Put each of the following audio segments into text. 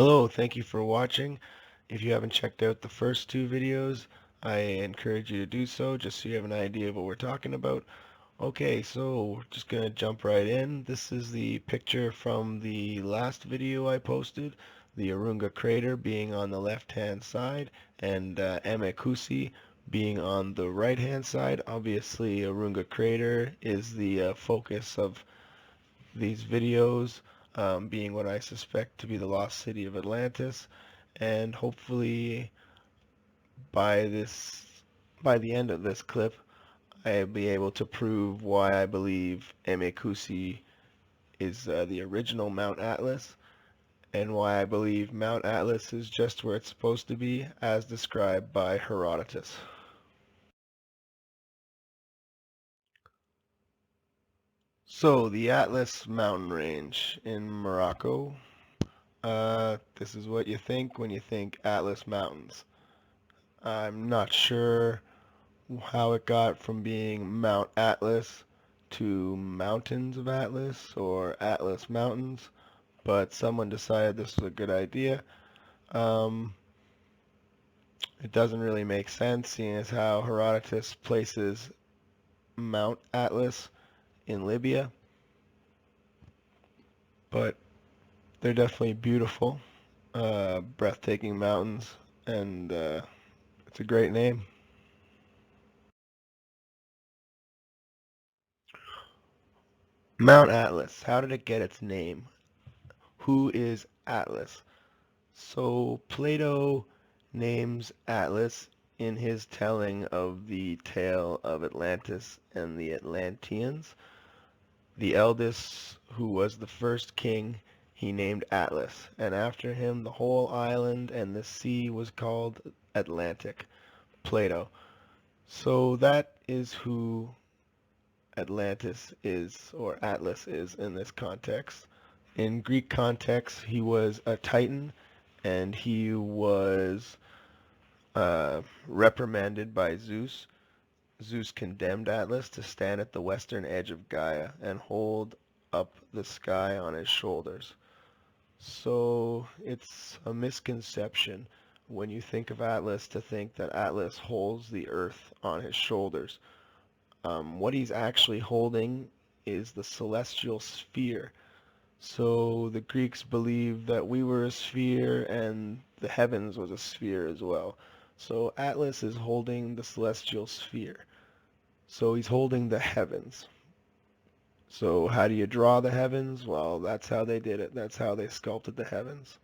Hello, thank you for watching. If you haven't checked out the first two videos, I encourage you to do so just so you have an idea of what we're talking about. Okay, so we're just going to jump right in. This is the picture from the last video I posted, the Arunga crater being on the left-hand side and Amekusi being on the right-hand side. Obviously, Arunga crater is the focus of these videos, being what I suspect to be the lost city of Atlantis, and hopefully by this by the end of this clip I'll be able to prove why I believe Emekusi is the original Mount Atlas, and why I believe Mount Atlas is just where it's supposed to be as described by Herodotus. So the Atlas mountain range in Morocco, this is what you think when you think Atlas Mountains. I'm not sure how it got from being Mount Atlas to Mountains of Atlas or Atlas Mountains, but someone decided this was a good idea. Um, it doesn't really make sense, seeing as how Herodotus places Mount Atlas in Libya, but they're definitely beautiful, breathtaking mountains, and it's a great name. Mount Atlas, how did it get its name? Who is Atlas? So Plato names Atlas in his telling of the tale of Atlantis and the Atlanteans. The eldest, who was the first king, he named Atlas, and after him the whole island and the sea was called Atlantic. Plato. So that is who Atlantis is, or Atlas is in this context. In Greek context, he was a titan, and he was reprimanded by Zeus. Zeus condemned Atlas to stand at the western edge of Gaia and hold up the sky on his shoulders. So it's a misconception when you think of Atlas to think that Atlas holds the earth on his shoulders. What he's actually holding is the celestial sphere. So the Greeks believed that we were a sphere and the heavens was a sphere as well. So Atlas is holding the celestial sphere. So he's holding the heavens. So how do you draw the heavens? Well, that's how they did it. That's how they sculpted the heavens.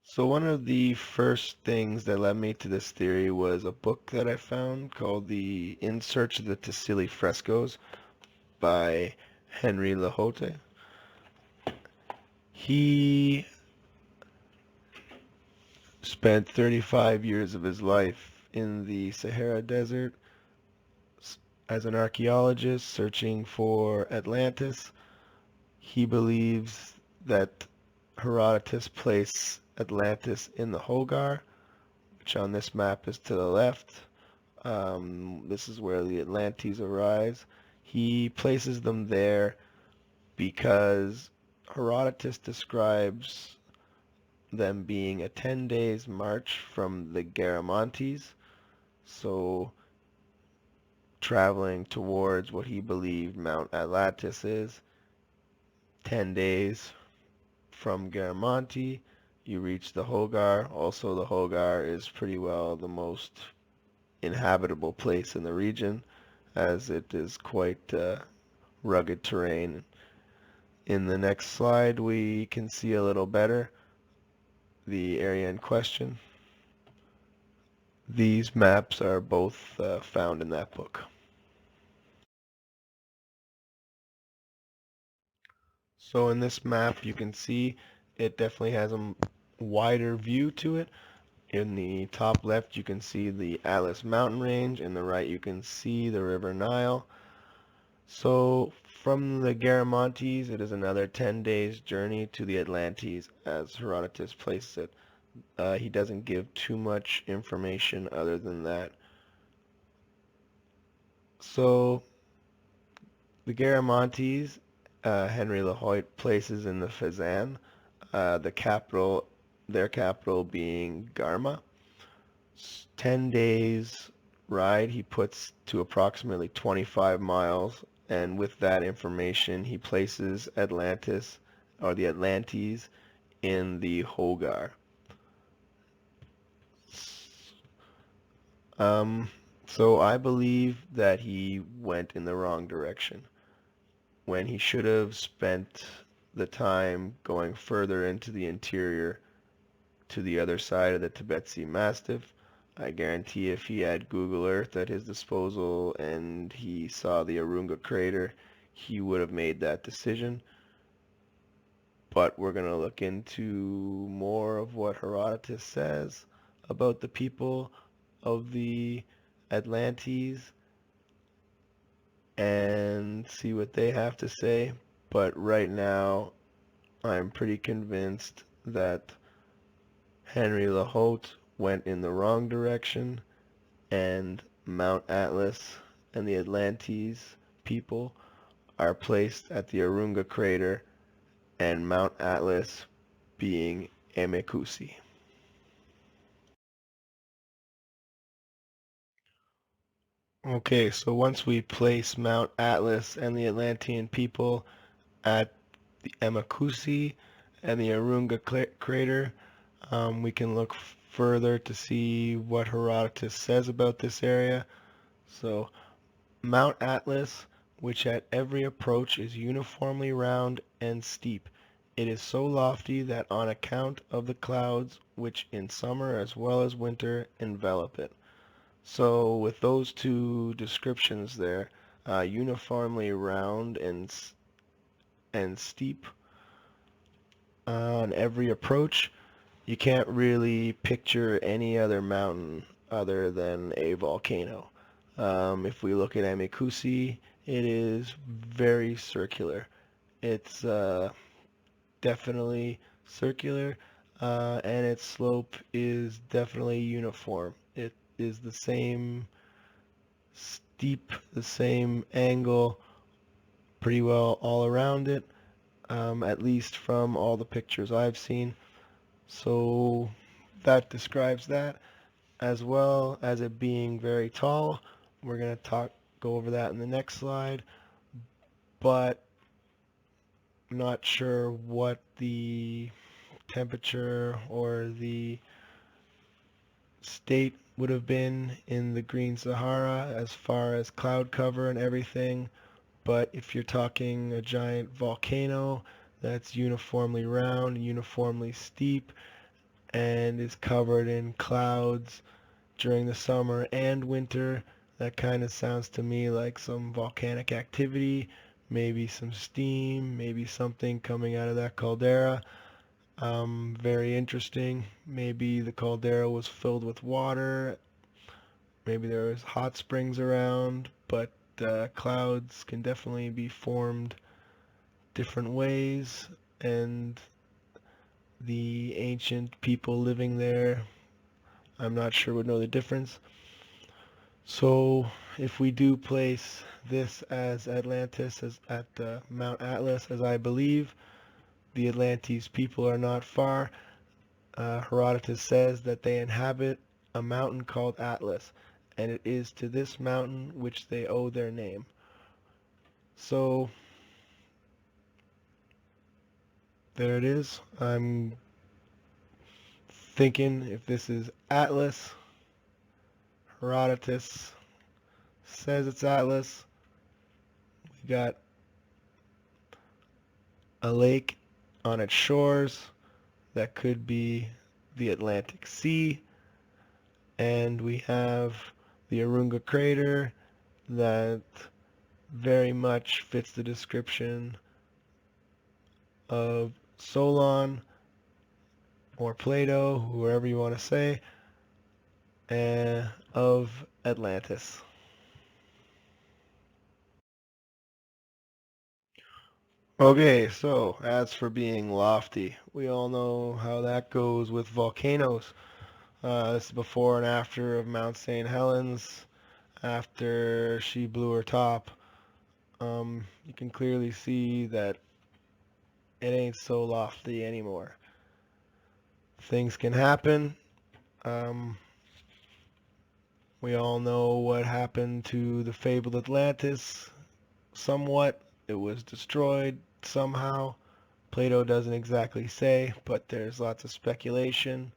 So one of the first things that led me to this theory was a book that I found called the In Search of the Tassili Frescoes by Henry Lahote. He spent 35 years of his life in the Sahara Desert as an archaeologist searching for Atlantis. He believes that Herodotus placed Atlantis in the Hogar, which on this map is to the left. This is where the Atlantes arise. He places them there because Herodotus describes them being a 10 days march from the Garamantes, so traveling towards what he believed Mount Atlantis is. 10 days from Garamanti, you reach the Hogar. Also, the Hogar is pretty well the most inhabitable place in the region, as it is quite rugged terrain. In the next slide, we can see a little better the area in question. These maps are both found in that book. So in this map, you can see it definitely has a wider view to it. In the top left, you can see the Atlas mountain range. In the right, you can see the River Nile. So from the Garamantes, it is another 10 days journey to the Atlantes, as Herodotus places it. He doesn't give too much information other than that. So The Garamontes, Henry LaHoyt places in the Fezzan, the capital, their capital being Garma. 10 days ride he puts to approximately 25 miles, and with that information he places Atlantis, or the Atlantes, in the Hogar. Um, so I believe that he went in the wrong direction when he should have spent the time going further into the interior to the other side of the Tibet Sea Mastiff. I guarantee if he had Google Earth at his disposal and he saw the Arunga crater, he would have made that decision. But we're going to look into more of what Herodotus says about the people of the Atlantes and see what they have to say. But right now, I'm pretty convinced that Henry LaHote went in the wrong direction, and Mount Atlas and the Atlantes people are placed at the Arunga crater, and Mount Atlas being Emekusi. Okay, so once we place Mount Atlas and the Atlantean people at the Emekusi and the Arunga crater, we can look further to see what Herodotus says about this area. So Mount Atlas, which at every approach is uniformly round and steep. It is so lofty that on account of the clouds which in summer as well as winter envelop it. So with those two descriptions there, uniformly round and steep on every approach, you can't really picture any other mountain other than a volcano. If we look at Emikusi, it is very circular. It's definitely circular, and its slope is definitely uniform. It is the same steep, the same angle, pretty well all around it, at least from all the pictures I've seen. So that describes that, as well as it being very tall. We're going to go over that in the next slide, but I'm not sure what the temperature or the state would have been in the Green Sahara as far as cloud cover and everything. But if you're talking a giant volcano that's uniformly round, uniformly steep, and is covered in clouds during the summer and winter, that kind of sounds to me like some volcanic activity, maybe some steam, maybe something coming out of that caldera. Very interesting. Maybe the caldera was filled with water. Maybe there was hot springs around, but clouds can definitely be formed different ways, and the ancient people living there, I'm not sure would know the difference. So if we do place this as Atlantis as at Mount Atlas, as I believe, the Atlantes people are not far. Herodotus says that they inhabit a mountain called Atlas, and it is to this mountain which they owe their name. So there it is. I'm thinking if this is Atlas, Herodotus says it's Atlas. We got a lake on its shores that could be the Atlantic Sea, and we have the Arunga crater that very much fits the description of Solon or Plato, whoever you want to say, of Atlantis. Okay, so as for being lofty, we all know how that goes with volcanoes. This is before and after of Mount St. Helens, after she blew her top. you can clearly see that it ain't so lofty anymore. Things can happen. Um, we all know what happened to the fabled Atlantis somewhat. It was destroyed somehow. Plato doesn't exactly say, but there's lots of speculation.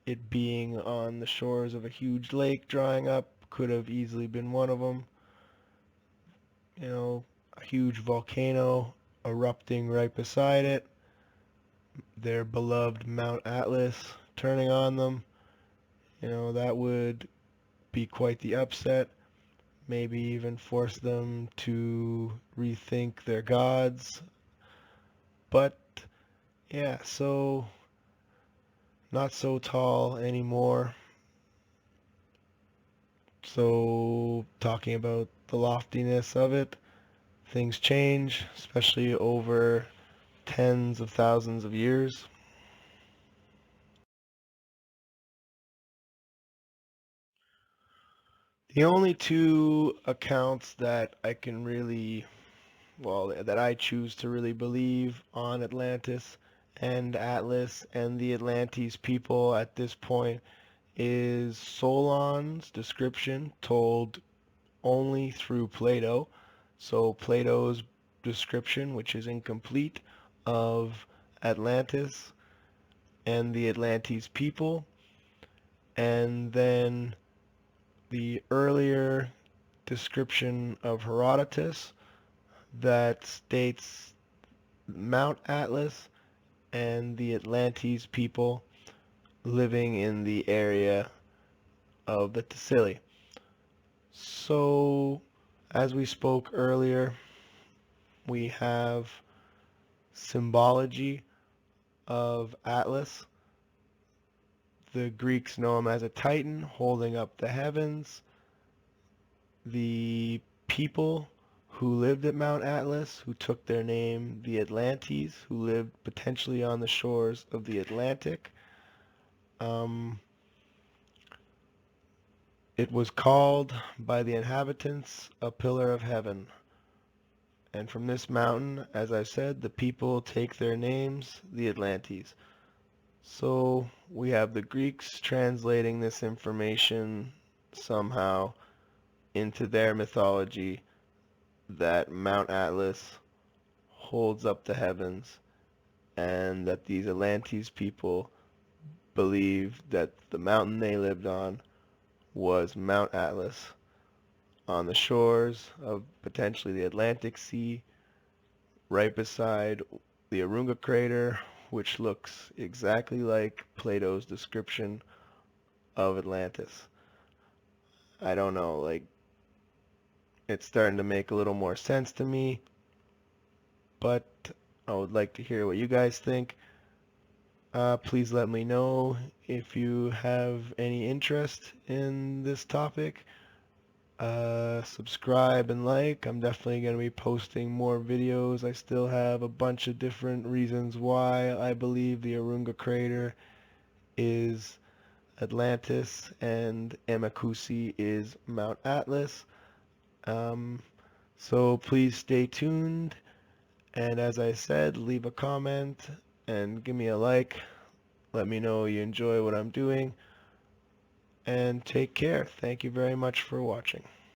It being on the shores of a huge lake drying up could have easily been one of them. You know, a huge volcano erupting right beside it, their beloved Mount Atlas turning on them. That would be quite the upset. Maybe even force them to rethink their gods. But yeah, so not so tall anymore. So talking about the loftiness of it, things change, especially over tens of thousands of years. The only two accounts that I can really, well, that I choose to really believe on Atlantis and Atlas and the Atlantis people at this point is Solon's description told only through Plato. So Plato's description, which is incomplete, of Atlantis and the Atlantis people, and then the earlier description of Herodotus that states Mount Atlas and the Atlantes people living in the area of the Tassili. So, as we spoke earlier, we have symbology of Atlas. The Greeks know him as a titan holding up the heavens. The people who lived at Mount Atlas, who took their name, the Atlantes, who lived potentially on the shores of the Atlantic. Um, it was called by the inhabitants a pillar of heaven. And from this mountain, as I said, the people take their names, the Atlantes. So we have the Greeks translating this information somehow into their mythology that Mount Atlas holds up the heavens and that these Atlantes people believed that the mountain they lived on was Mount Atlas on the shores of potentially the Atlantic Sea, right beside the Arunga crater, which looks exactly like Plato's description of Atlantis. I don't know, like, it's starting to make a little more sense to me, but I would like to hear what you guys think. Please let me know if you have any interest in this topic. Subscribe and like. I'm definitely going to be posting more videos. I still have a bunch of different reasons why I believe the Arunga crater is Atlantis and Emakusi is Mount Atlas. Um, so please stay tuned. And as I said, leave a comment and give me a like. Let me know you enjoy what I'm doing. And take care. Thank you very much for watching.